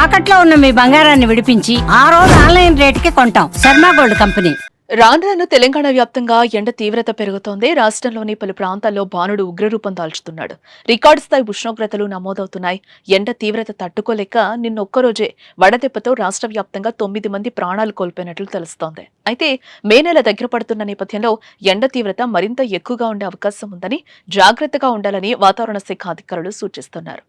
తాకట్లో ఉన్న మీ బంగారాన్ని విడిపించి ఆ రోజు ఆన్లైన్ రేటుకి కొంటాం. Sharma gold company. రాను తెలంగాణ వ్యాప్తంగా ఎండ తీవ్రత పెరుగుతోంది. రాష్ట్రంలోని పలు ప్రాంతాల్లో భానుడు ఉగ్రరూపం దాల్చుతున్నాడు. రికార్డు స్థాయి ఉష్ణోగ్రతలు నమోదవుతున్నాయి. ఎండ తీవ్రత తట్టుకోలేక నిన్నొక్కరోజే వడదెబ్బతో రాష్ట్ర వ్యాప్తంగా 9 మంది ప్రాణాలు కోల్పోయినట్లు తెలుస్తోంది. అయితే మే నెల దగ్గర పడుతున్న నేపథ్యంలో ఎండ తీవ్రత మరింత ఎక్కువగా ఉండే అవకాశం ఉందని, జాగ్రత్తగా ఉండాలని వాతావరణ శాఖ అధికారులు సూచిస్తున్నారు.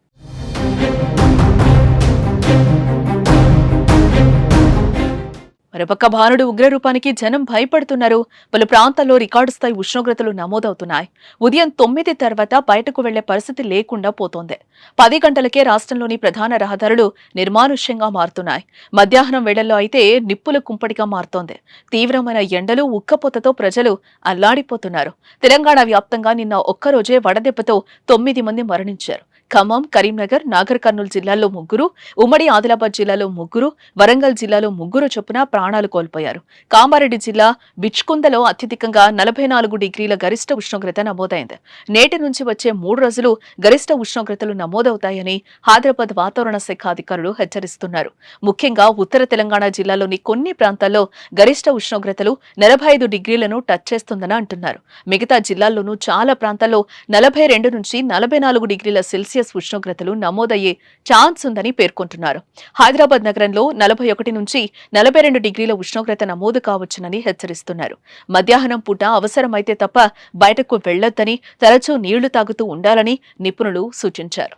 మరోపక్క భానుడు ఉగ్రరూపానికి జనం భయపడుతున్నారు. పలు ప్రాంతాల్లో రికార్డు స్థాయి ఉష్ణోగ్రతలు నమోదవుతున్నాయి. ఉదయం 9 తర్వాత బయటకు వెళ్లే పరిస్థితి లేకుండా పోతోంది. 10 గంటలకే రాష్ట్రంలోని ప్రధాన రహదారులు నిర్మానుష్యంగా మారుతున్నాయి. మధ్యాహ్నం వేళల్లో అయితే నిప్పుల కుంపడిగా మారుతోంది. తీవ్రమైన ఎండలు, ఉక్కపోతతో ప్రజలు అల్లాడిపోతున్నారు. తెలంగాణ వ్యాప్తంగా నిన్న ఒక్కరోజే వడదెబ్బతో 9 మంది మరణించారు. ఖమ్మం, కరీంనగర్, నాగర్ కర్నూలు జిల్లాల్లో 3, ఉమ్మడి ఆదిలాబాద్ జిల్లాలో 3, వరంగల్ జిల్లాలో 3 చొప్పున ప్రాణాలు కోల్పోయారు. కామారెడ్డి జిల్లా బిచ్కుందలో అత్యధికంగా 44 డిగ్రీల గరిష్ట ఉష్ణోగ్రత నమోదైంది. నేటి నుంచి వచ్చే 3 రోజులు గరిష్ట ఉష్ణోగ్రతలు నమోదవుతాయని హైదరాబాద్ వాతావరణ శాఖ అధికారులు హెచ్చరిస్తున్నారు. ముఖ్యంగా ఉత్తర తెలంగాణ జిల్లాలోని కొన్ని ప్రాంతాల్లో గరిష్ట ఉష్ణోగ్రతలు 45 డిగ్రీలను టచ్ చేస్తుందని అంటున్నారు. మిగతా జిల్లాల్లోనూ చాలా ప్రాంతాల్లో 42 నుంచి 44 డిగ్రీల సెల్సియస్ ఉష్ణోగ్రతలు నమోదయ్యే ఛాన్స్ ఉందని పేర్కొంటున్నారు. హైదరాబాద్ నగరంలో 41 నుంచి 42 డిగ్రీల ఉష్ణోగ్రత నమోదు కావచ్చునని హెచ్చరిస్తున్నారు. మధ్యాహ్నం పూట అవసరమైతే తప్ప బయటకు వెళ్లొద్దని, తరచూ నీళ్లు తాగుతూ ఉండాలని నిపుణులు సూచించారు.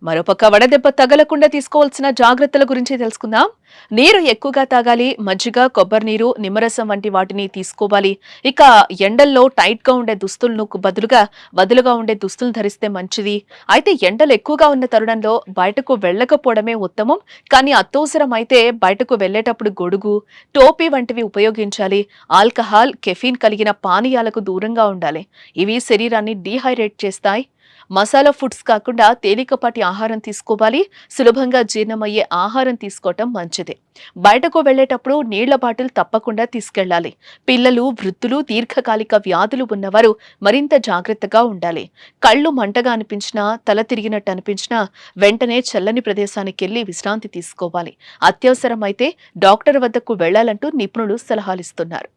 మరోపక్క వడదెబ్బ తగలకుండా తీసుకోవాల్సిన జాగ్రత్తల గురించి తెలుసుకుందాం. నీరు ఎక్కువగా తాగాలి. మజ్జిగ, కొబ్బరి నీరు, నిమ్మరసం వంటి వాటిని తీసుకోవాలి. ఇక ఎండల్లో టైట్ గా ఉండే దుస్తులకు వదులుగా ఉండే దుస్తులు ధరిస్తే మంచిది. అయితే ఎండలు ఎక్కువగా ఉన్న తరుణంలో బయటకు వెళ్లకపోవడమే ఉత్తమం. కానీ అత్యవసరం అయితే బయటకు వెళ్లేటప్పుడు గొడుగు, టోపీ వంటివి ఉపయోగించాలి. ఆల్కహాల్, కెఫీన్ కలిగిన పానీయాలకు దూరంగా ఉండాలి. ఇవి శరీరాన్ని డీహైడ్రేట్ చేస్తాయి. మసాలా ఫుడ్స్ కాకుండా తేలికపాటి ఆహారం తీసుకోవాలి. సులభంగా జీర్ణమయ్యే ఆహారం తీసుకోవటం మంచిది. బయటకు వెళ్లేటప్పుడు నీళ్ల బాటిల్ తప్పకుండా తీసుకెళ్లాలి. పిల్లలు, వృద్ధులు, దీర్ఘకాలిక వ్యాధులు ఉన్నవారు మరింత జాగ్రత్తగా ఉండాలి. కళ్ళు మంటగా అనిపించినా, తల తిరిగినట్టు అనిపించినా వెంటనే చల్లని ప్రదేశానికి వెళ్లి విశ్రాంతి తీసుకోవాలి. అత్యవసరమైతే డాక్టర్ వద్దకు వెళ్లాలంటూ నిపుణులు సలహాలిస్తున్నారు.